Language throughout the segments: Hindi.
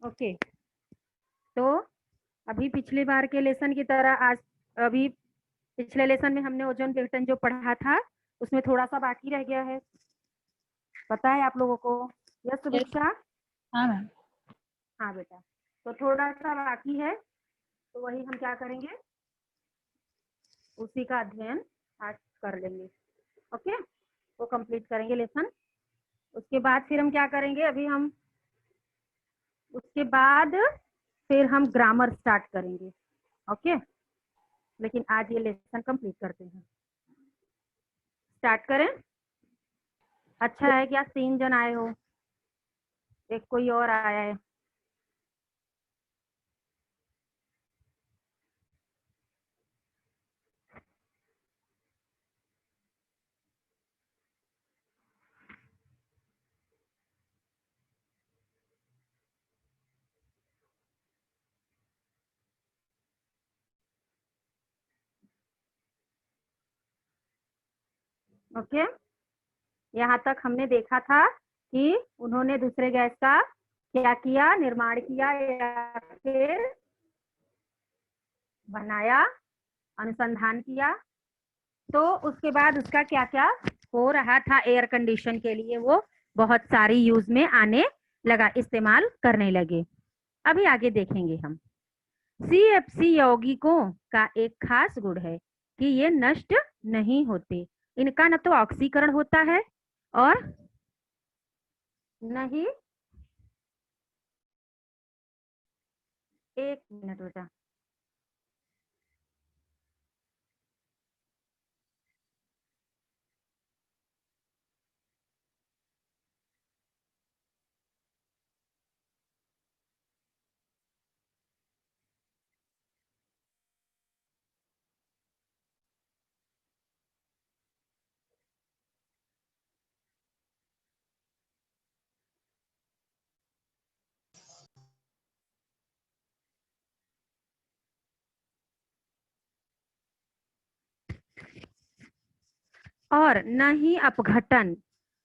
ओके, तो अभी पिछली बार के लेसन की तरह आज अभी पिछले लेसन में हमने ओजोन विघटन जो पढ़ा था उसमें थोड़ा सा बाकी रह गया है, पता है आप लोगों को? यस सुभिक्षा? हाँ मैम। हाँ बेटा, तो थोड़ा सा बाकी है, तो वही हम क्या करेंगे, उसी का अध्ययन आज कर लेंगे। ओके, वो कंप्लीट करेंगे लेसन। उसके बाद फिर हम क्या करेंगे, अभी हम उसके बाद फिर हम ग्रामर स्टार्ट करेंगे। ओके, लेकिन आज ये लेसन कंप्लीट करते हैं। स्टार्ट करें? अच्छा है क्या 3 जन आए हो, एक कोई और आया है। ओके, यहाँ तक हमने देखा था कि उन्होंने दूसरे गैस का क्या किया, निर्माण किया या फिर बनाया, अनुसंधान किया। तो उसके बाद उसका क्या क्या हो रहा था एयर कंडीशन के लिए, वो बहुत सारी यूज में आने लगा, इस्तेमाल करने लगे। अभी आगे देखेंगे हम। CFC यौगिकों का एक खास गुण है कि ये नष्ट नहीं होते। इनका न तो ऑक्सीकरण होता है और न ही, एक मिनट बेटा, और न ही अपघटन।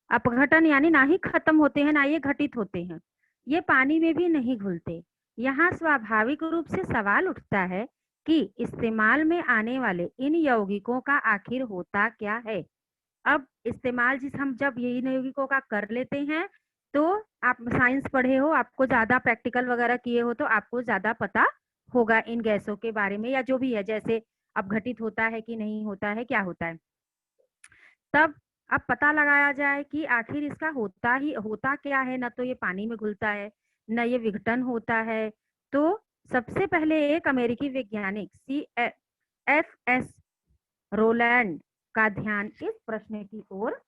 अपघटन यानी ना ही खत्म होते हैं ना ये घटित होते हैं, ये पानी में भी नहीं घुलते। यहाँ स्वाभाविक रूप से सवाल उठता है कि इस्तेमाल में आने वाले इन यौगिकों का आखिर होता क्या है। अब इस्तेमाल जिस हम जब यही यौगिकों का कर लेते हैं, तो आप साइंस पढ़े हो, आपको ज्यादा प्रैक्टिकल वगैरह किए हो, तो आपको ज्यादा पता होगा इन गैसों के बारे में, या जो भी है, जैसे अपघटित होता है कि नहीं होता है, क्या होता है। तब अब पता लगाया जाए कि आखिर इसका होता क्या है। ना तो ये पानी में घुलता है, न ये विघटन होता है। तो सबसे पहले एक अमेरिकी वैज्ञानिक CFS रोलैंड का ध्यान इस प्रश्न की ओर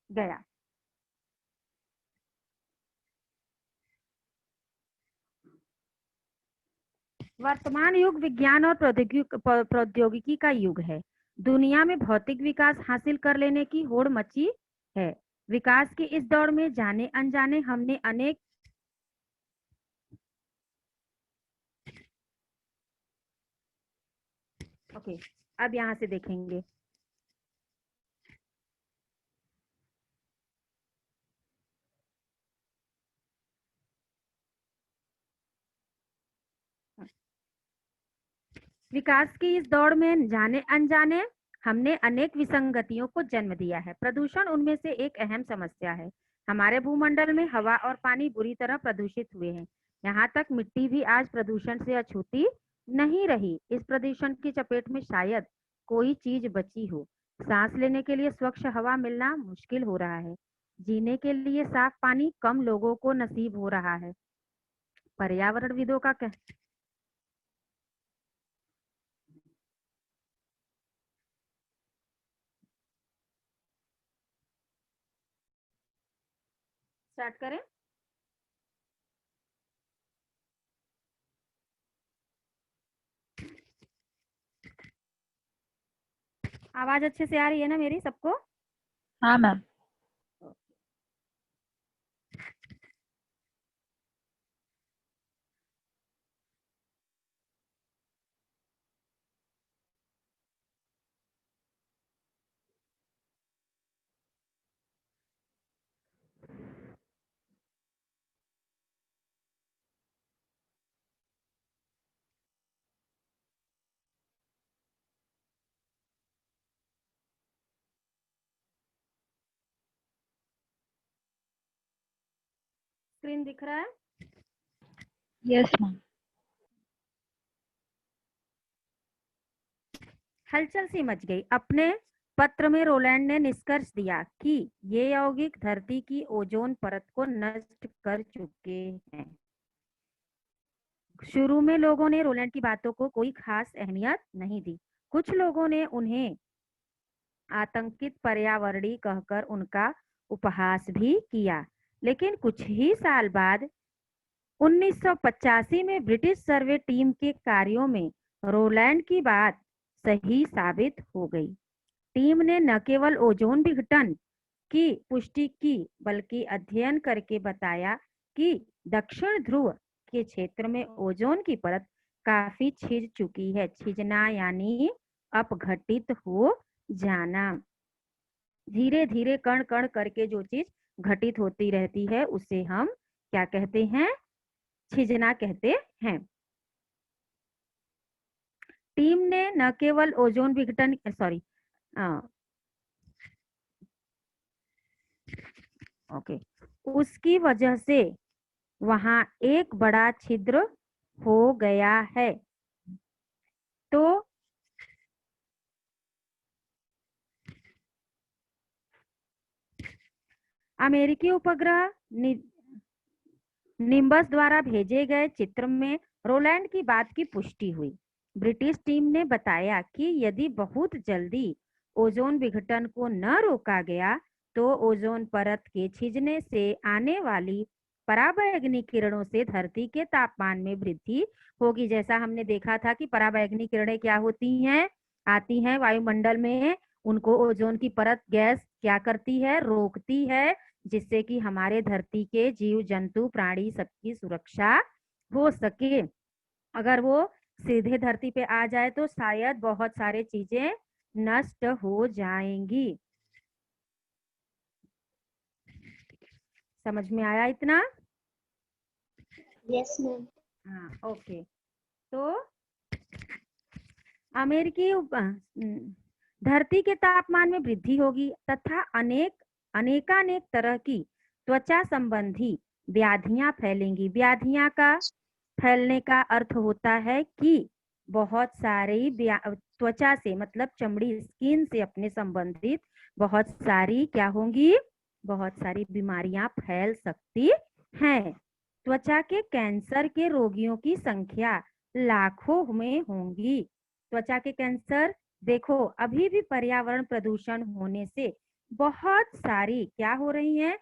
गया। वर्तमान युग विज्ञान और प्रौद्योगिकी का युग है। दुनिया में भौतिक विकास हासिल कर लेने की होड़ मची है। विकास की इस दौड़ में जाने अनजाने हमने अनेक ओके, अब यहाँ से देखेंगे। विकास की इस दौड़ में जाने अनजाने हमने अनेक विसंगतियों को जन्म दिया है। प्रदूषण उनमें से एक अहम समस्या है। हमारे भूमंडल में हवा और पानी बुरी तरह प्रदूषित हुए हैं। यहाँ तक मिट्टी भी आज प्रदूषण से अछूती नहीं रही। इस प्रदूषण की चपेट में शायद कोई चीज बची हो। सांस लेने के लिए स्वच्छ हवा मिलना मुश्किल हो रहा है। जीने के लिए साफ पानी कम लोगों को नसीब हो रहा है। पर्यावरणविदों का स्टार्ट करें? आवाज अच्छे से आ रही है ना मेरी सबको? हाँ मैम। स्क्रीन दिख रहा है? Yes ma'am. हलचल सी मच गई। अपने पत्र में रोलैंड ने निष्कर्ष दिया कि ये यौगिक धरती की ओजोन परत को नष्ट कर चुके हैं। शुरू में लोगों ने रोलैंड की बातों को कोई खास अहमियत नहीं दी। कुछ लोगों ने उन्हें आतंकित पर्यावरणीय कहकर उनका उपहास भी किया, लेकिन कुछ ही साल बाद 1985 में ब्रिटिश सर्वे टीम के कार्यों में रोलैंड की बात सही साबित हो गई। टीम ने न केवल ओजोन विघटन की पुष्टि की, बल्कि अध्ययन करके बताया कि दक्षिण ध्रुव के क्षेत्र में ओजोन की परत काफी छिज चुकी है। छिजना यानी अपघटित हो जाना। धीरे धीरे कण कण करके जो चीज घटित होती रहती है उसे हम क्या कहते हैं? छिजना कहते हैं। टीम ने न केवल ओजोन विघटन उसकी वजह से वहां एक बड़ा छिद्र हो गया है। तो अमेरिकी उपग्रह निम्बस द्वारा भेजे गए चित्र में रोलैंड की बात की पुष्टि हुई। ब्रिटिश टीम ने बताया कि यदि बहुत जल्दी ओजोन विघटन को न रोका गया तो ओजोन परत के छिजने से आने वाली पराबैंगनी किरणों से धरती के तापमान में वृद्धि होगी। जैसा हमने देखा था कि पराबैंगनी किरणें क्या होती हैं? आती हैं वायुमंडल में, उनको ओजोन की परत गैस क्या करती है? रोकती है, जिससे कि हमारे धरती के जीव जंतु प्राणी सबकी सुरक्षा हो सके। अगर वो सीधे धरती पे आ जाए तो शायद बहुत सारे चीजें नष्ट हो जाएंगी। समझ में आया इतना? Yes ma'am. हाँ, ओके। तो अमेरिकी धरती के तापमान में वृद्धि होगी तथा अनेकानेक तरह की त्वचा संबंधी व्याधियां फैलेंगी। व्याधियां का फैलने का अर्थ होता है कि बहुत सारी त्वचा से मतलब चमड़ी, स्किन से अपने संबंधित बहुत सारी क्या होंगी? बहुत सारी बीमारियां फैल सकती हैं। त्वचा के कैंसर के रोगियों की संख्या लाखों में होंगी। त्वचा के कैंसर, देखो अभी भी पर्यावरण प्रदूषण होने से बहुत सारी क्या हो रही हैं?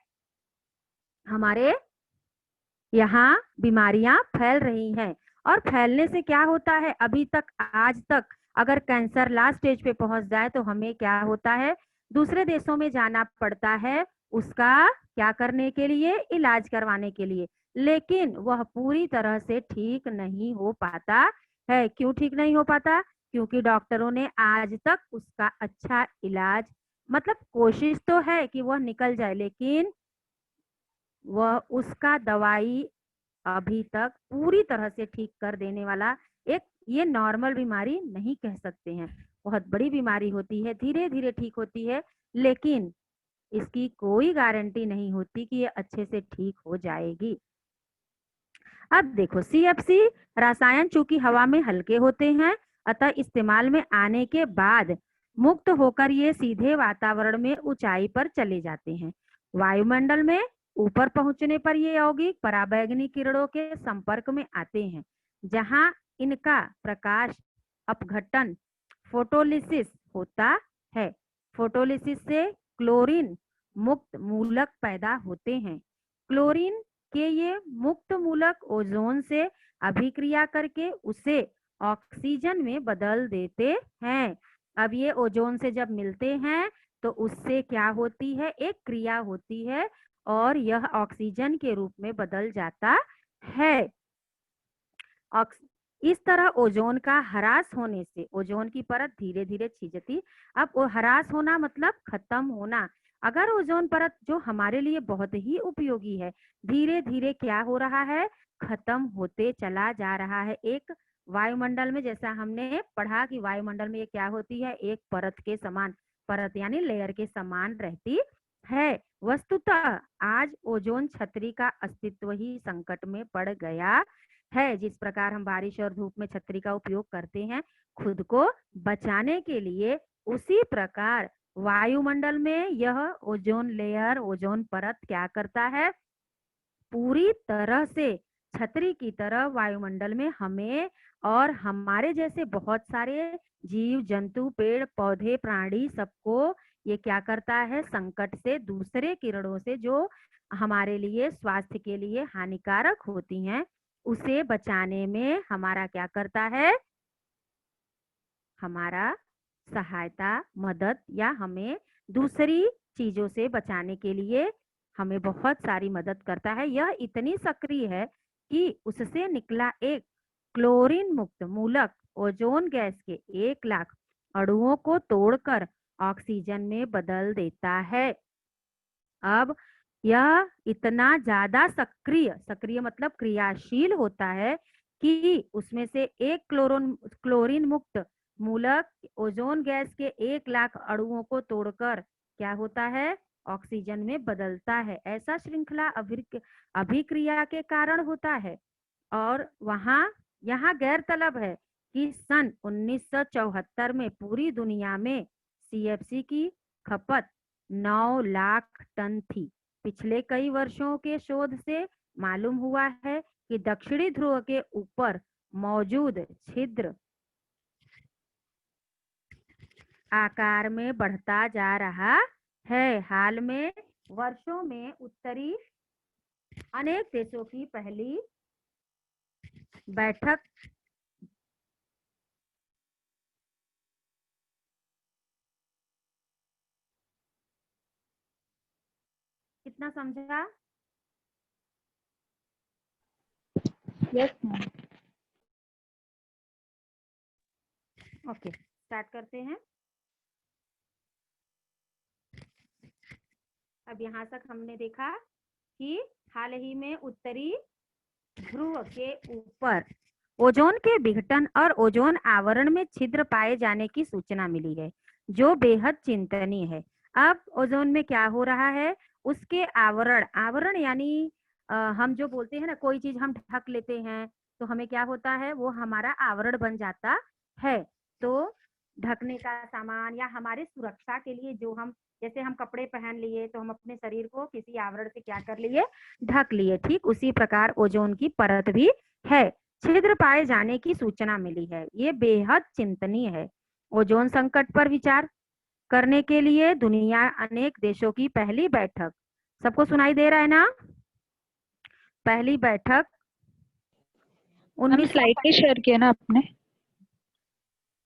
हमारे यहाँ बीमारियां फैल रही हैं। और फैलने से क्या होता है? अभी तक, आज तक अगर कैंसर लास्ट स्टेज पे पहुंच जाए तो हमें क्या होता है? दूसरे देशों में जाना पड़ता है उसका क्या करने के लिए? इलाज करवाने के लिए। लेकिन वह पूरी तरह से ठीक नहीं हो पाता है। क्यों ठीक नहीं हो पाता? क्योंकि डॉक्टरों ने आज तक उसका अच्छा इलाज, मतलब कोशिश तो है कि वह निकल जाए, लेकिन वह उसका दवाई अभी तक पूरी तरह से ठीक कर देने वाला एक, ये नॉर्मल बीमारी नहीं कह सकते हैं, बहुत बड़ी बीमारी होती है, धीरे धीरे ठीक होती है, लेकिन इसकी कोई गारंटी नहीं होती कि ये अच्छे से ठीक हो जाएगी। अब देखो, CFC रसायन चूंकि हवा में हल्के होते हैं, अतः इस्तेमाल में आने के बाद मुक्त होकर ये सीधे वातावरण में ऊंचाई पर चले जाते हैं। वायुमंडल में ऊपर पहुंचने पर ये यौगिक पराबैंगनी किरणों के संपर्क में आते हैं, जहां इनका प्रकाश अपघटन फोटोलिसिस होता है। फोटोलिसिस से क्लोरीन मुक्त मूलक पैदा होते हैं। क्लोरीन के ये मुक्त मूलक ओजोन से अभिक्रिया करके उसे ऑक्सीजन में बदल देते हैं। अब ये ओजोन से जब मिलते हैं तो उससे क्या होती है? एक क्रिया होती है और यह ऑक्सीजन के रूप में बदल जाता है। इस तरह ओजोन का ह्रास होने से ओजोन की परत धीरे धीरे छिजती। अब वो ह्रास होना मतलब खत्म होना। अगर ओजोन परत जो हमारे लिए बहुत ही उपयोगी है, धीरे धीरे क्या हो रहा है? खत्म होते चला जा रहा है। एक वायुमंडल में, जैसा हमने पढ़ा कि वायुमंडल में ये क्या होती है? एक परत के समान, परत यानी लेयर के समान रहती है। वस्तुतः आज ओजोन छतरी का अस्तित्व ही संकट में पड़ गया है। जिस प्रकार हम बारिश और धूप में छतरी का उपयोग करते हैं खुद को बचाने के लिए, उसी प्रकार वायुमंडल में यह ओजोन लेयर, ओजोन परत क्या करता है, पूरी तरह से छतरी की तरह वायुमंडल में हमें और हमारे जैसे बहुत सारे जीव जंतु, पेड़ पौधे, प्राणी, सबको ये क्या करता है, संकट से, दूसरे किरणों से जो हमारे लिए स्वास्थ्य के लिए हानिकारक होती हैं, उसे बचाने में हमारा क्या करता है, हमारा सहायता, मदद, या हमें दूसरी चीजों से बचाने के लिए हमें बहुत सारी मदद करता है। यह इतनी सक्रिय है कि उससे निकला एक क्लोरीन मुक्त मूलक ओजोन गैस के 1 लाख अणुओं को तोड़कर ऑक्सीजन में बदल देता है। अब यह इतना ज्यादा सक्रिय, सक्रिय मतलब क्रियाशील होता है कि उसमें से एक क्लोरीन मुक्त मूलक ओजोन गैस के 1 लाख अणुओं को तोड़कर क्या होता है, ऑक्सीजन में बदलता है। ऐसा श्रृंखला अभिक्रिया के कारण होता है। और यहाँ गैरतलब है कि सन 1974 में पूरी दुनिया में सीएफसी की खपत 9 लाख टन थी। पिछले कई वर्षों के शोध से मालूम हुआ है कि दक्षिणी ध्रुव के ऊपर मौजूद छिद्र आकार में बढ़ता जा रहा है। हाल में वर्षों में उत्तरी अनेक देशों की पहली बैठक कितना समझा? Yes ma'am. ओके, स्टार्ट करते हैं। अब यहाँ तक हमने देखा कि हाल ही में उत्तरी ध्रुव के ऊपर ओजोन के विघटन और ओजोन आवरण में छिद्र पाए जाने की सूचना मिली है, जो बेहद चिंतनीय है। अब ओजोन में क्या हो रहा है, उसके आवरण, आवरण यानी हम जो बोलते हैं ना, कोई चीज हम ढक लेते हैं तो हमें क्या होता है, वो हमारा आवरण बन जाता है। तो ढकने का सामान या हमारे सुरक्षा के लिए जो हम, जैसे हम कपड़े पहन लिए तो हम अपने शरीर को किसी आवरण से क्या कर लिए, ढक लिए, ठीक उसी प्रकार ओजोन की परत भी है। छिद्र पाए जाने की सूचना मिली है, ये बेहद चिंतनीय है। ओजोन संकट पर विचार करने के लिए दुनिया अनेक देशों की पहली बैठक, सबको सुनाई दे रहा है ना, पहली बैठक मैम 19, स्लाइड नहीं शेयर किया ना आपने?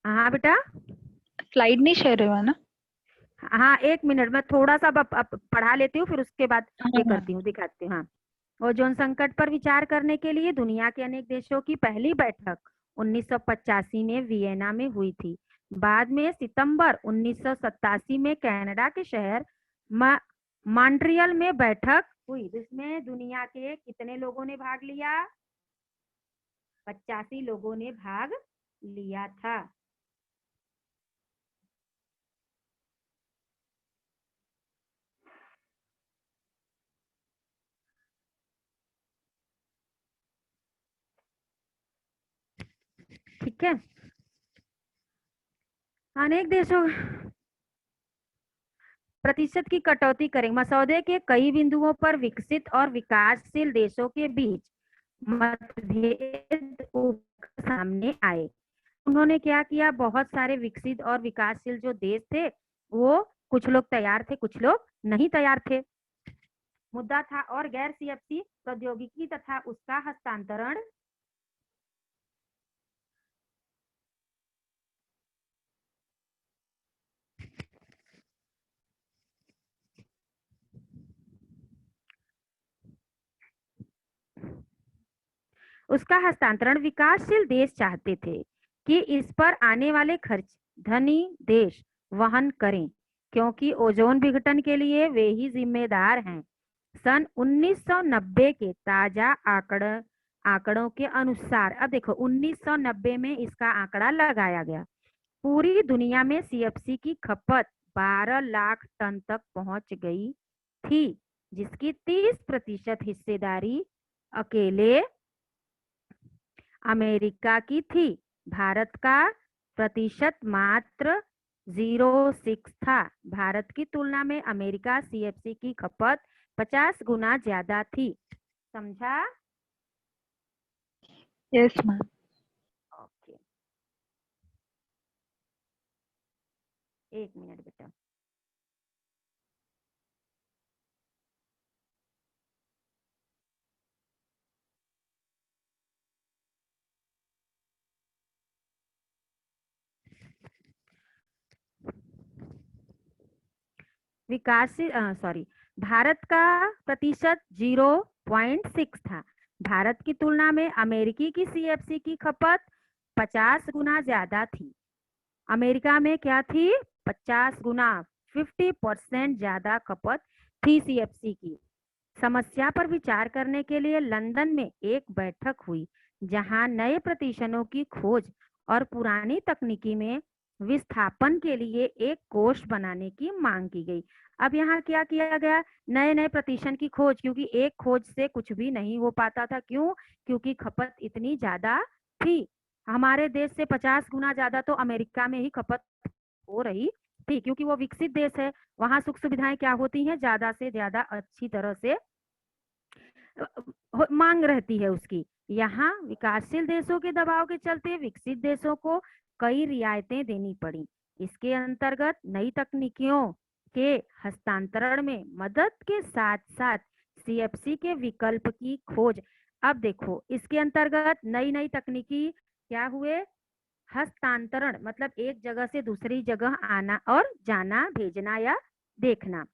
हाँ बेटा, स्लाइड नहीं शेयर हुआ ना? हाँ 1 मिनट में थोड़ा सा पढ़ा लेती हूँ, फिर उसके बाद हाँ ये मैम। करती हूँ, दिखाती हूँ। हाँ, ओजोन संकट पर विचार करने के लिए दुनिया के अनेक देशों की पहली बैठक 1985 में वियना में हुई थी। बाद में सितंबर 1987 में कनाडा के शहर मॉन्ट्रियल में बैठक हुई, जिसमें दुनिया के कितने लोगों ने भाग लिया, 85 लोगों ने भाग लिया था। ठीक है, अनेक देशों प्रतिशत की कटौती करेंगे। मसौदे के कई बिंदुओं पर विकसित और विकासशील देशों के बीच मतभेद सामने आए। उन्होंने क्या किया, बहुत सारे विकसित और विकासशील जो देश थे, वो कुछ लोग तैयार थे, कुछ लोग नहीं तैयार थे। मुद्दा था और गैर सीएफसी प्रौद्योगिकी तथा उसका हस्तांतरण विकासशील देश चाहते थे कि इस पर आने वाले खर्च धनी देश वहन करें, क्योंकि ओजोन विघटन के लिए वे ही जिम्मेदार हैं। सन 1990 के ताजा आंकड़ों के अनुसार, अब देखो 1990 में इसका आंकड़ा लगाया गया, पूरी दुनिया में सीएफसी की खपत 12 लाख टन तक पहुंच गई थी, जिसकी 30% हिस्सेदारी अकेले अमेरिका की थी। भारत का प्रतिशत मात्र 0.6 था। भारत की तुलना में अमेरिका सीएफसी की खपत 50 गुना ज्यादा थी। समझा? Yes ma'am. ओके, एक मिनट बेटा। विकासशील सॉरी, भारत का प्रतिशत 0.6 था। भारत की तुलना में अमेरिकी की सीएफसी की खपत 50 गुना ज्यादा थी। अमेरिका में क्या थी? 50 गुना, 50% ज्यादा खपत थी सीएफसी की। समस्या पर विचार करने के लिए लंदन में एक बैठक हुई, जहां नए प्रतिशनों की खोज और पुरानी तकनीकी में विस्थापन के लिए एक कोष बनाने की मांग की गई। अब यहाँ क्या किया गया? नए नए प्रतिशन की खोज, क्योंकि एक खोज से कुछ भी नहीं हो पाता था। क्यों? क्योंकि खपत इतनी ज्यादा थी। हमारे देश से 50 गुना ज्यादा तो अमेरिका में ही खपत हो रही थी, क्योंकि वो विकसित देश है। वहां सुख सुविधाएं क्या होती हैं? ज्यादा से ज्यादा अच्छी तरह से मांग रहती है उसकी। यहाँ विकासशील देशों के दबाव के चलते विकसित देशों को कई रियायतें देनी पड़ी। इसके अंतर्गत नई तकनीकियों के हस्तांतरण में मदद के साथ साथ सीएफसी के विकल्प की खोज। अब देखो, इसके अंतर्गत नई नई तकनीकी क्या हुए? हस्तांतरण मतलब एक जगह से दूसरी जगह आना और जाना, भेजना या देखना।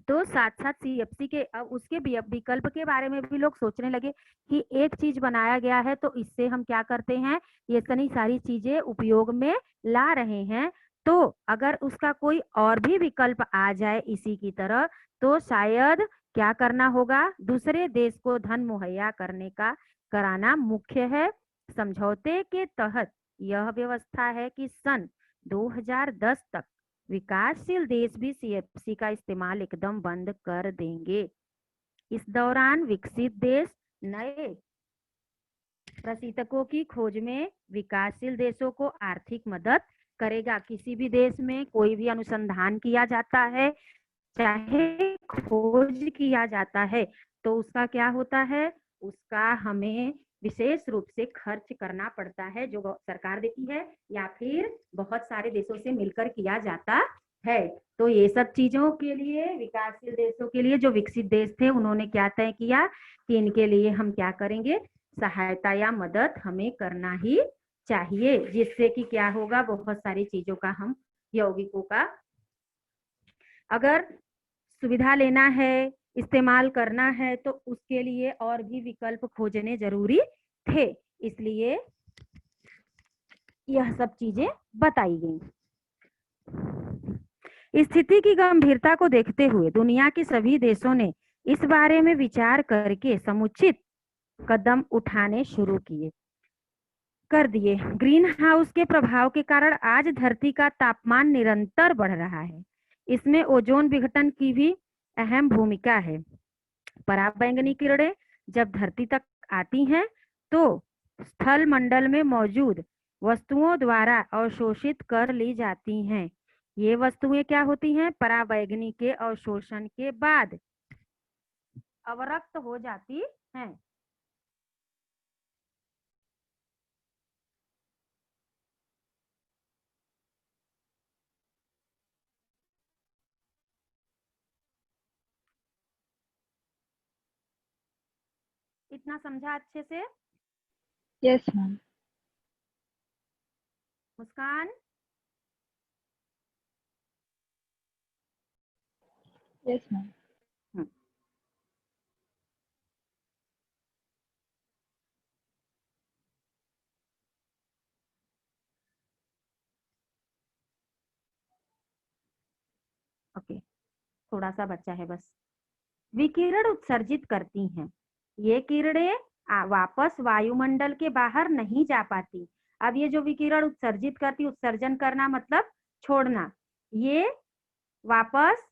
तो साथ साथ सीएफसी के अब उसके विकल्प के बारे में भी लोग सोचने लगे कि एक चीज बनाया गया है तो इससे हम क्या करते हैं, ये इतनी सारी चीजें उपयोग में ला रहे हैं, तो अगर उसका कोई और भी विकल्प आ जाए इसी की तरह, तो शायद क्या करना होगा? दूसरे देश को धन मुहैया करने का कराना मुख्य है। समझौते के तहत यह व्यवस्था है कि सन 2010 तक विकासशील देश भी सीएफसी का इस्तेमाल एकदम बंद कर देंगे। इस दौरान विकसित देश नए प्रशीतकों की खोज में विकासशील देशों को आर्थिक मदद करेगा। किसी भी देश में कोई भी अनुसंधान किया जाता है, चाहे खोज किया जाता है, तो उसका क्या होता है? उसका हमें विशेष रूप से खर्च करना पड़ता है, जो सरकार देती है या फिर बहुत सारे देशों से मिलकर किया जाता है। तो ये सब चीजों के लिए विकासशील देशों के लिए, जो विकसित देश थे, उन्होंने क्या तय किया कि इनके लिए हम क्या करेंगे? सहायता या मदद हमें करना ही चाहिए, जिससे कि क्या होगा? बहुत सारी चीजों का हम यौगिकों का अगर सुविधा लेना है, इस्तेमाल करना है, तो उसके लिए और भी विकल्प खोजने जरूरी थे। इसलिए यह सब चीजें बताई गई। स्थिति की गंभीरता को देखते हुए दुनिया के सभी देशों ने इस बारे में विचार करके समुचित कदम उठाने शुरू कर दिए। ग्रीन हाउस के प्रभाव के कारण आज धरती का तापमान निरंतर बढ़ रहा है। इसमें ओजोन विघटन की भी अहम भूमिका है। पराबैंगनी किरणें जब धरती तक आती हैं, तो स्थल मंडल में मौजूद वस्तुओं द्वारा अवशोषित कर ली जाती हैं। ये वस्तुएं क्या होती हैं? पराबैंगनी के अवशोषण के बाद अवरक्त हो जाती हैं। इतना समझा अच्छे से? Yes ma'am. Muskan? Yes ma'am. Okay, थोड़ा सा बच्चा है बस। विकिरण उत्सर्जित करती हैं। ये किरणें वापस वायुमंडल के बाहर नहीं जा पाती। अब ये जो विकिरण उत्सर्जित करती, उत्सर्जन करना मतलब छोड़ना, ये वापस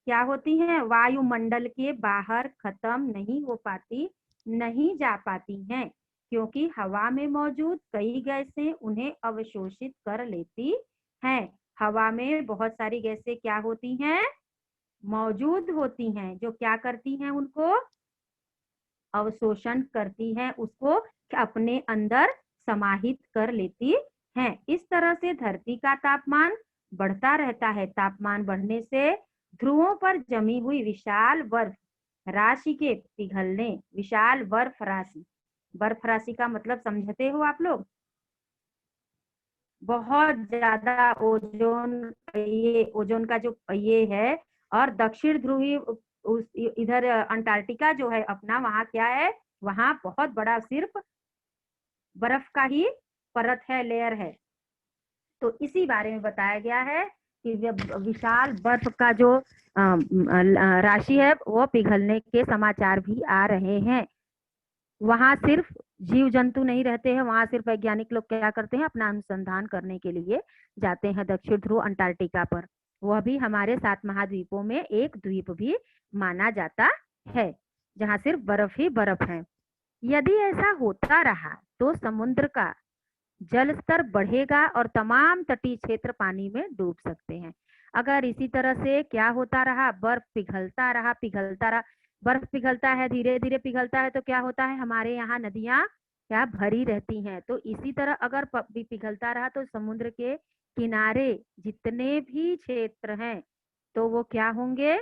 क्या होती हैं, वायुमंडल के बाहर खत्म नहीं हो पाती, नहीं जा पाती हैं, क्योंकि हवा में मौजूद कई गैसें उन्हें अवशोषित कर लेती हैं। हवा में बहुत सारी गैसें क्या होती हैं, मौजूद होती हैं, जो क्या करती हैं, उनको अवशोषण करती हैं, उसको अपने अंदर समाहित कर लेती हैं। इस तरह से धरती का तापमान बढ़ता रहता है। तापमान बढ़ने से ध्रुवों पर जमी हुई विशाल बर्फ राशि के पिघलने, विशाल बर्फ राशि का मतलब समझते हो आप लोग, बहुत ज्यादा ओजोन का जो ये है, और दक्षिण ध्रुवी इधर अंटार्कटिका जो है अपना, वहां क्या है, वहां बहुत बड़ा सिर्फ बर्फ का ही परत है, लेयर है। तो इसी बारे में बताया गया है कि विशाल बर्फ का जो राशि है वो पिघलने के समाचार भी आ रहे हैं। वहां सिर्फ जीव जंतु नहीं रहते हैं, वहां सिर्फ वैज्ञानिक लोग क्या करते हैं, अपना अनुसंधान करने के लिए जाते हैं दक्षिण ध्रुव अंटार्कटिका पर। वह भी हमारे 7 महाद्वीपों में एक द्वीप भी माना जाता है, जहां सिर्फ बर्फ ही बर्फ है। यदि ऐसा होता रहा तो समुद्र का जल स्तर बढ़ेगा और तमाम तटीय क्षेत्र पानी में डूब सकते हैं। अगर इसी तरह से क्या होता रहा, बर्फ पिघलता रहा, बर्फ पिघलता है, धीरे धीरे पिघलता है, तो क्या होता है, हमारे यहाँ नदियां क्या भरी रहती हैं। तो इसी तरह अगर पिघलता रहा तो समुद्र के किनारे जितने भी क्षेत्र हैं तो वो क्या होंगे,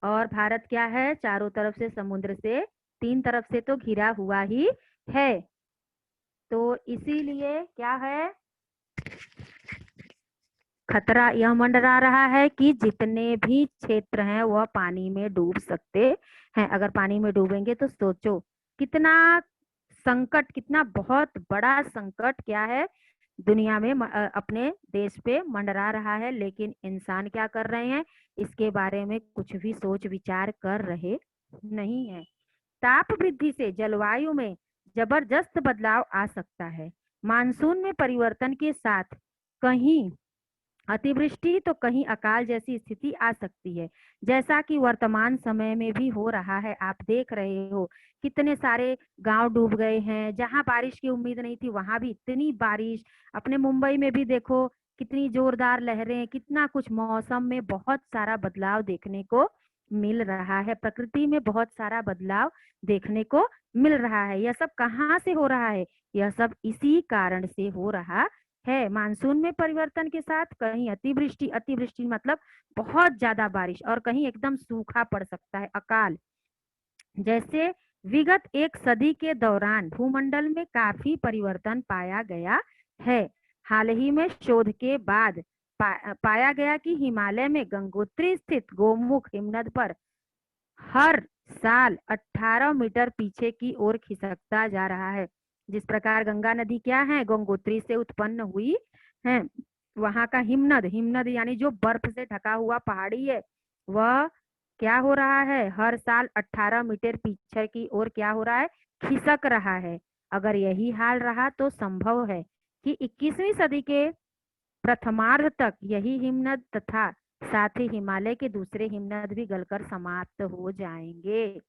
और भारत क्या है, चारों तरफ से समुद्र से 3 तरफ से तो घिरा हुआ ही है। तो इसीलिए क्या है, खतरा यह मंडरा रहा है कि जितने भी क्षेत्र हैं वह पानी में डूब सकते हैं। अगर पानी में डूबेंगे तो सोचो कितना संकट, कितना बहुत बड़ा संकट क्या है दुनिया में अपने देश पे मंडरा रहा है। लेकिन इंसान क्या कर रहे हैं, इसके बारे में कुछ भी सोच विचार कर रहे नहीं है। ताप वृद्धि से जलवायु में जबरदस्त बदलाव आ सकता है। मानसून में परिवर्तन के साथ कहीं अतिवृष्टि तो कहीं अकाल जैसी स्थिति आ सकती है, जैसा कि वर्तमान समय में भी हो रहा है। आप देख रहे हो कितने सारे गांव डूब गए हैं, जहां बारिश की उम्मीद नहीं थी वहां भी इतनी बारिश। अपने मुंबई में भी देखो कितनी जोरदार लहरें, कितना कुछ, मौसम में बहुत सारा बदलाव देखने को मिल रहा है, प्रकृति में बहुत सारा बदलाव देखने को मिल रहा है। यह सब कहाँ से हो रहा है, यह सब इसी कारण से हो रहा है। मानसून में परिवर्तन के साथ कहीं अतिवृष्टि, अतिवृष्टि मतलब बहुत ज्यादा बारिश, और कहीं एकदम सूखा पड़ सकता है, अकाल। जैसे विगत 1 सदी के दौरान भूमंडल में काफी परिवर्तन पाया गया है। हाल ही में शोध के बाद पाया गया कि हिमालय में गंगोत्री स्थित गोमुख हिमनद पर हर साल 18 मीटर पीछे की ओर खिसकता जा रहा है। जिस प्रकार गंगा नदी क्या है, गंगोत्री से उत्पन्न हुई है, वहां का हिमनद, हिमनद यानी जो बर्फ से ढका हुआ पहाड़ी है, वह क्या हो रहा है, हर साल 18 मीटर पीछे की ओर क्या हो रहा है, खिसक रहा है। अगर यही हाल रहा तो संभव है कि 21वीं सदी के प्रथमार्ध तक यही हिमनद तथा साथ ही हिमालय के दूसरे हिमनद भी गलकर समाप्त हो जाएंगे।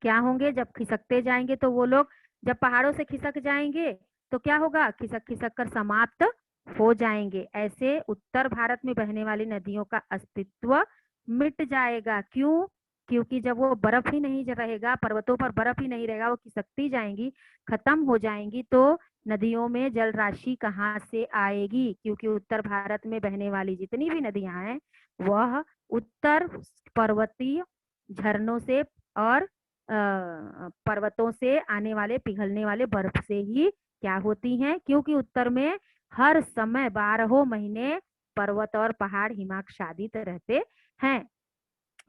क्या होंगे, जब खिसकते जाएंगे तो वो लोग, जब पहाड़ों से खिसक जाएंगे तो क्या होगा, खिसक खिसक कर समाप्त हो जाएंगे। ऐसे उत्तर भारत में बहने वाली नदियों का अस्तित्व मिट जाएगा। क्यों, क्योंकि जब वो बर्फ ही नहीं रहेगा, पर्वतों पर बर्फ ही नहीं रहेगा, वो खिसकती जाएंगी, खत्म हो जाएंगी, तो नदियों में जल राशि कहाँ से आएगी। क्योंकि उत्तर भारत में बहने वाली जितनी भी नदियां हैं वह उत्तर पर्वतीय झरनों से और पर्वतों से आने वाले पिघलने वाले बर्फ से ही क्या होती हैं। क्योंकि उत्तर में हर समय 12 महीने पर्वत और पहाड़ हिमाच्छादित रहते हैं,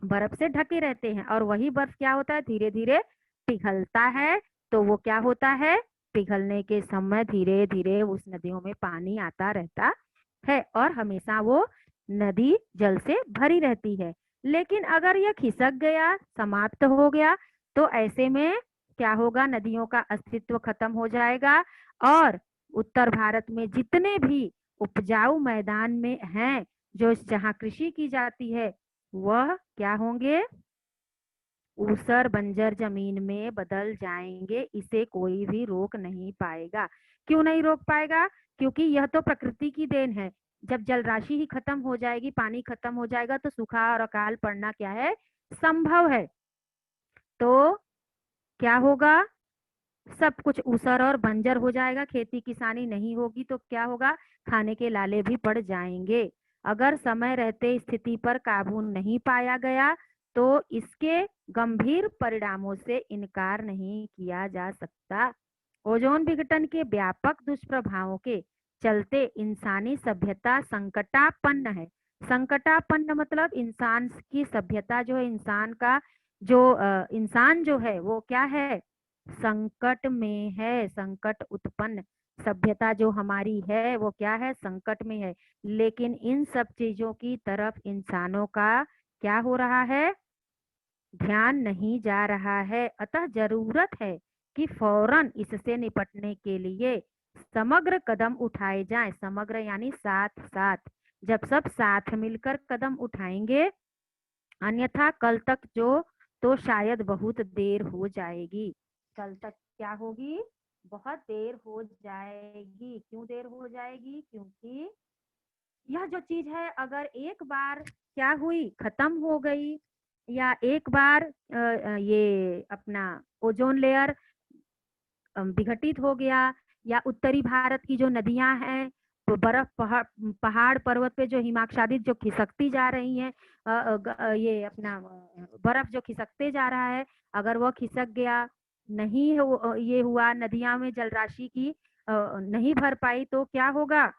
बर्फ से ढके रहते हैं, और वही बर्फ क्या होता है, धीरे धीरे पिघलता है। तो वो क्या होता है, पिघलने के समय धीरे धीरे उस नदियों में पानी आता रहता है और हमेशा वो नदी जल से भरी रहती है। लेकिन अगर यह खिसक गया, समाप्त हो गया, तो ऐसे में क्या होगा, नदियों का अस्तित्व खत्म हो जाएगा, और उत्तर भारत में जितने भी उपजाऊ मैदान में हैं, जो जहाँ कृषि की जाती है वह क्या होंगे, ऊसर बंजर जमीन में बदल जाएंगे। इसे कोई भी रोक नहीं पाएगा। क्यों नहीं रोक पाएगा? क्योंकि यह तो प्रकृति की देन है। जब जल राशि ही खत्म हो जाएगी, पानी खत्म हो जाएगा, तो सूखा और अकाल पड़ना क्या है, संभव है। तो क्या होगा, सब कुछ ऊसर और बंजर हो जाएगा, खेती किसानी नहीं होगी, तो क्या होगा, खाने के लाले भी पड़ जाएंगे। अगर समय रहते स्थिति पर काबू नहीं पाया गया तो इसके गंभीर परिणामों से इनकार नहीं किया जा सकता। ओजोन विघटन के व्यापक दुष्प्रभावों के चलते इंसानी सभ्यता संकटापन्न है। संकटापन्न मतलब इंसान की सभ्यता जो है, इंसान का जो इंसान जो है वो क्या है, संकट में है। संकट उत्पन्न सभ्यता जो हमारी है वो क्या है, संकट में है। लेकिन इन सब चीजों की तरफ इंसानों का क्या हो रहा है, ध्यान नहीं जा रहा है। अतः जरूरत है कि फौरन इससे निपटने के लिए समग्र कदम उठाए जाएं। समग्र यानी साथ साथ, जब सब साथ मिलकर कदम उठाएंगे, अन्यथा कल तक जो तो शायद बहुत देर हो जाएगी। कल तक क्या होगी, बहुत देर हो जाएगी। क्यों देर हो जाएगी? क्योंकि यह जो चीज है अगर एक बार क्या हुई, खत्म हो गई, या एक बार ये अपना ओजोन लेयर विघटित हो गया, या उत्तरी भारत की जो नदियां हैं तो बर्फ पहाड़ पर्वत पे जो हिमाच्छादित जो खिसकती जा रही हैं, ये अपना बर्फ जो खिसकते जा रहा है, अगर वो खिसक गया, नहीं ये हुआ, नदियां में जल राशि की नहीं भर पाई, तो क्या होगा,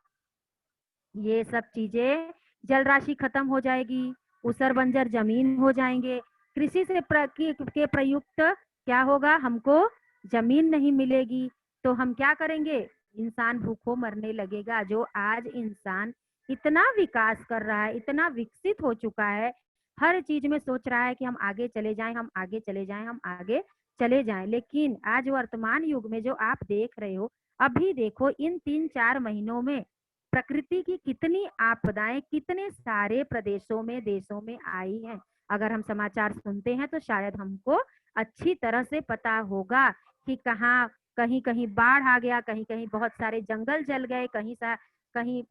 ये सब चीजें, जल राशि खत्म हो जाएगी, ऊसर बंजर जमीन हो जाएंगे, कृषि से के प्रयुक्त क्या होगा, हमको जमीन नहीं मिलेगी, तो हम क्या करेंगे, इंसान भूखों मरने लगेगा। जो आज इंसान इतना विकास कर रहा है, इतना विकसित हो चुका है, हर चीज में सोच रहा है कि हम आगे चले जाएं, हम आगे चले जाएं, हम आगे चले जाएं, लेकिन आज वर्तमान युग में जो आप देख रहे हो, अभी देखो इन 3-4 महीनों में प्रकृति की कितनी आपदाएं कितने सारे प्रदेशों में, देशों में आई हैं। अगर हम समाचार सुनते हैं तो शायद हमको अच्छी तरह से पता होगा कि कहाँ कहीं कहीं बाढ़ आ गया, कहीं कहीं बहुत सारे जंगल जल गए, कहीं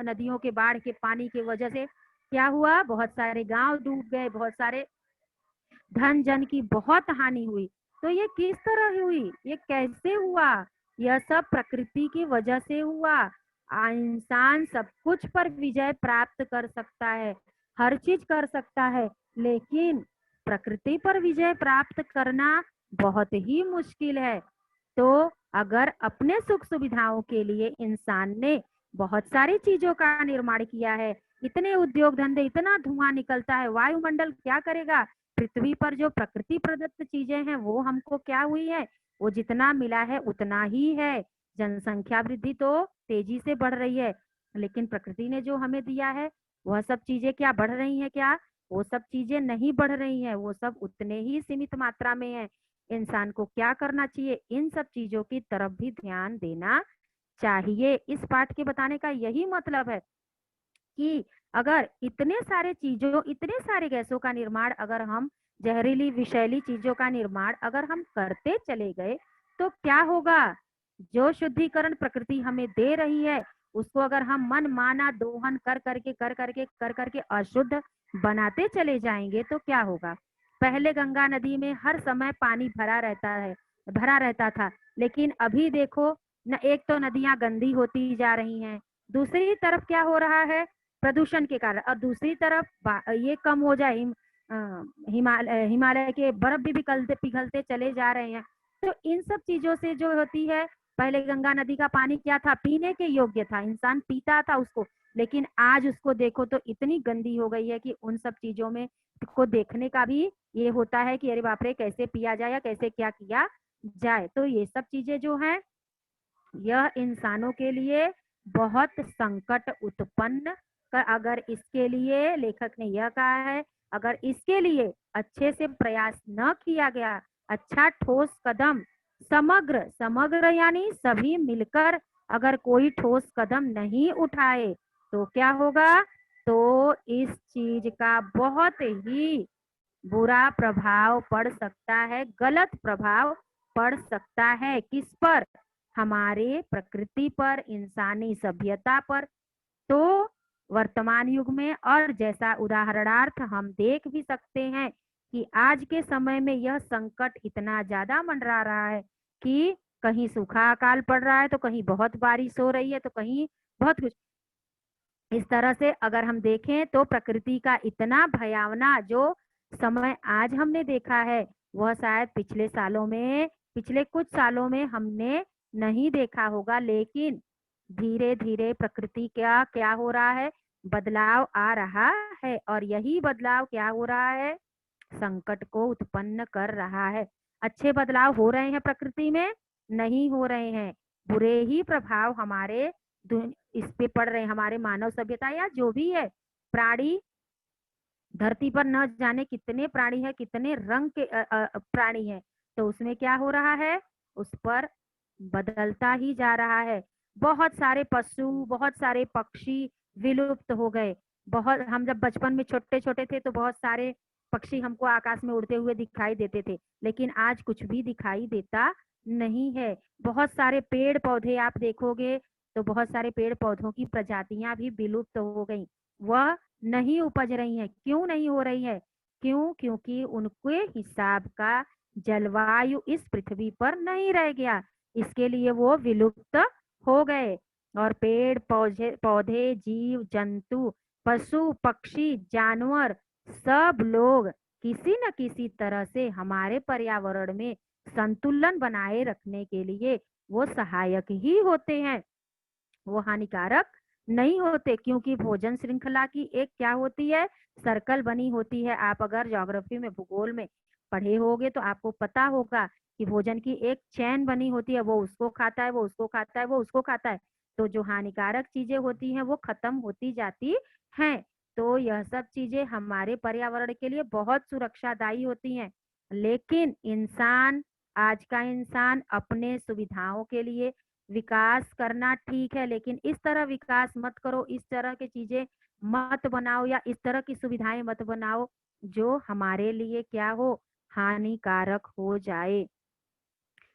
नदियों के बाढ़ के पानी की वजह से क्या हुआ, बहुत सारे गांव डूब गए, बहुत सारे धन जन की बहुत हानि हुई। तो ये किस तरह हुई, ये कैसे हुआ, यह सब प्रकृति की वजह से हुआ। इंसान सब कुछ पर विजय प्राप्त कर सकता है, हर चीज कर सकता है, लेकिन प्रकृति पर विजय प्राप्त करना बहुत ही मुश्किल है। तो अगर अपने सुख सुविधाओं के लिए इंसान ने बहुत सारी चीजों का निर्माण किया है, इतने उद्योग धंधे, इतना धुआं निकलता है, वायुमंडल क्या करेगा, पृथ्वी पर जो प्रकृति प्रदत्त चीजें हैं वो हमको क्या हुई है, वो जितना मिला है उतना ही है। जनसंख्या वृद्धि तो तेजी से बढ़ रही है, लेकिन प्रकृति ने जो हमें दिया है वह सब चीजें क्या बढ़ रही हैं क्या, वो सब चीजें नहीं बढ़ रही हैं, वो सब उतने ही सीमित मात्रा में है। इंसान को क्या करना चाहिए, इन सब चीजों की तरफ भी ध्यान देना चाहिए। इस पाठ के बताने का यही मतलब है कि अगर इतने सारे चीजों, इतने सारे गैसों का निर्माण, अगर हम जहरीली विषैली चीजों का निर्माण अगर हम करते चले गए तो क्या होगा, जो शुद्धिकरण प्रकृति हमें दे रही है उसको अगर हम मन माना दोहन कर करके अशुद्ध बनाते चले जाएंगे तो क्या होगा। पहले गंगा नदी में हर समय पानी भरा रहता था, लेकिन अभी देखो न, एक तो नदियां गंदी होती जा रही हैं, दूसरी तरफ क्या हो रहा है, प्रदूषण के कारण, और दूसरी तरफ ये कम हो जाए, हिमालय के बर्फ भी पिघलते चले जा रहे हैं। तो इन सब चीजों से जो होती है, पहले गंगा नदी का पानी क्या था, पीने के योग्य था, इंसान पीता था उसको, लेकिन आज उसको देखो तो इतनी गंदी हो गई है कि उन सब चीजों में को देखने का भी ये होता है कि अरे बाप रे, कैसे पिया जाए या कैसे क्या किया जाए। तो ये सब चीजें जो है यह इंसानों के लिए बहुत संकट उत्पन्न कर, अगर इसके लिए लेखक ने यह कहा है, अगर इसके लिए अच्छे से प्रयास न किया गया, अच्छा ठोस कदम समग्र यानी सभी मिलकर अगर कोई ठोस कदम नहीं उठाए तो क्या होगा, तो इस चीज का बहुत ही बुरा प्रभाव पड़ सकता है, गलत प्रभाव पड़ सकता है। किस पर? हमारे प्रकृति पर, इंसानी सभ्यता पर। तो वर्तमान युग में, और जैसा उदाहरणार्थ हम देख भी सकते हैं कि आज के समय में यह संकट इतना ज्यादा मंडरा रहा है कि कहीं सूखा अकाल पड़ रहा है, तो कहीं बहुत बारिश हो रही है, तो कहीं बहुत कुछ। इस तरह से अगर हम देखें तो प्रकृति का इतना भयावना जो समय आज हमने देखा है, वह शायद पिछले कुछ सालों में हमने नहीं देखा होगा। लेकिन धीरे धीरे प्रकृति का क्या हो रहा है, बदलाव आ रहा है, और यही बदलाव क्या हो रहा है, संकट को उत्पन्न कर रहा है। अच्छे बदलाव हो रहे हैं प्रकृति में? नहीं हो रहे हैं। बुरे ही प्रभाव हमारे इस पे पड़ रहे हैं, हमारे मानव सभ्यता या जो भी है प्राणी। धरती पर न जाने कितने प्राणी है, कितने रंग के प्राणी है, तो उसमें क्या हो रहा है, उस पर बदलता ही जा रहा है। बहुत सारे पशु, बहुत सारे पक्षी विलुप्त हो गए। बहुत, हम जब बचपन में छोटे छोटे थे तो बहुत सारे पक्षी हमको आकाश में उड़ते हुए दिखाई देते थे, लेकिन आज कुछ भी दिखाई देता नहीं है। बहुत सारे पेड़ पौधे आप देखोगे तो बहुत सारे पेड़ पौधों की प्रजातियां भी विलुप्त हो गई, वह नहीं उपज रही है। क्यों नहीं हो रही है? क्यों? क्योंकि उनके हिसाब का जलवायु इस पृथ्वी पर नहीं रह गया, इसके लिए वो विलुप्त हो गए। और पेड़ पौधे पौधे, जीव जंतु, पशु पक्षी, जानवर, सब लोग किसी न किसी तरह से हमारे पर्यावरण में संतुलन बनाए रखने के लिए वो सहायक ही होते हैं, वो हानिकारक नहीं होते। क्योंकि भोजन श्रृंखला की एक क्या होती है, सर्कल बनी होती है। आप अगर ज्योग्राफी में, भूगोल में पढ़े होगे तो आपको पता होगा कि भोजन की एक चैन बनी होती है, वो उसको खाता है, वो उसको खाता है, वो उसको खाता है। तो जो हानिकारक चीजें होती हैं वो खत्म होती जाती हैं। तो यह सब चीजें हमारे पर्यावरण के लिए बहुत सुरक्षादायी होती हैं। लेकिन इंसान, आज का इंसान अपने सुविधाओं के लिए विकास करना ठीक है, लेकिन इस तरह विकास मत करो, इस तरह की चीजें मत बनाओ, या इस तरह की सुविधाएं मत बनाओ जो हमारे लिए क्या हो, हानिकारक हो जाए।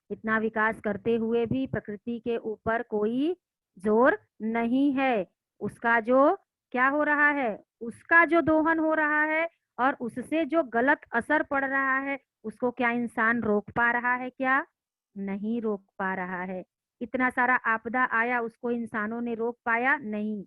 इतना विकास करते हुए भी प्रकृति के ऊपर कोई जोर नहीं है। उसका जो क्या हो रहा है, उसका जो दोहन हो रहा है और उससे जो गलत असर पड़ रहा है, उसको क्या इंसान रोक पा रहा है? क्या नहीं रोक पा रहा है। इतना सारा आपदा आया, उसको इंसानों ने रोक पाया? नहीं।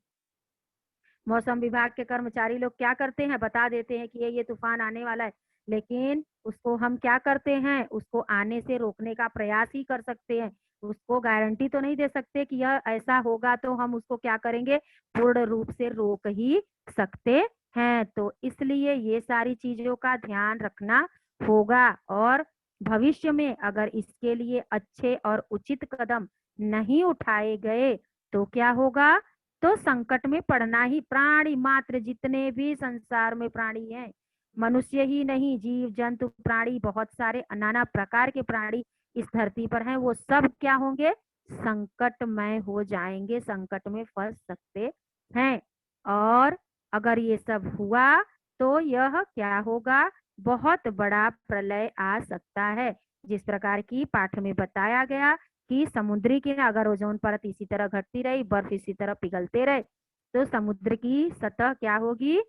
मौसम विभाग के कर्मचारी लोग क्या करते हैं, बता देते हैं कि ये तूफान आने वाला है, लेकिन उसको हम क्या करते हैं, उसको आने से रोकने का प्रयास ही कर सकते हैं। उसको गारंटी तो नहीं दे सकते कि यह ऐसा होगा, तो हम उसको क्या करेंगे, पूर्ण रूप से रोक ही सकते हैं। तो इसलिए ये सारी चीजों का ध्यान रखना होगा, और भविष्य में अगर इसके लिए अच्छे और उचित कदम नहीं उठाए गए तो क्या होगा, तो संकट में पड़ना ही। प्राणी मात्र जितने भी संसार में प्राणी हैं, मनुष्य ही नहीं, जीव जंतु प्राणी, बहुत सारे नाना प्रकार के प्राणी इस धरती पर हैं, वो सब क्या होंगे, संकटमय हो जाएंगे, संकट में फंस सकते हैं। और अगर ये सब हुआ तो यह क्या होगा, बहुत बड़ा प्रलय आ सकता है। जिस प्रकार की पाठ में बताया गया कि समुद्री की अगर ओजोन परत इसी तरह घटती रही, बर्फ इसी तरह पिघलते रहे, तो समुद्र की सतह क्या होगी,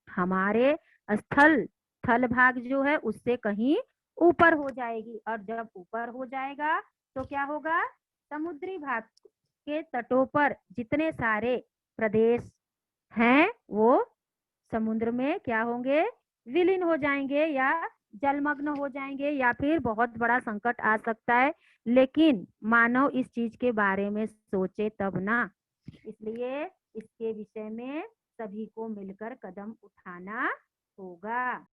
हमारे स्थल थल भाग जो है उससे कहीं ऊपर हो जाएगी। और जब ऊपर हो जाएगा तो क्या होगा, समुद्री भाग के तटों पर जितने सारे प्रदेश हैं वो समुद्र में क्या होंगे, विलीन हो जाएंगे, या जलमग्न हो जाएंगे, या फिर बहुत बड़ा संकट आ सकता है। लेकिन मानव इस चीज के बारे में सोचे तब ना। इसलिए इसके विषय में सभी को मिलकर कदम उठाना होगा।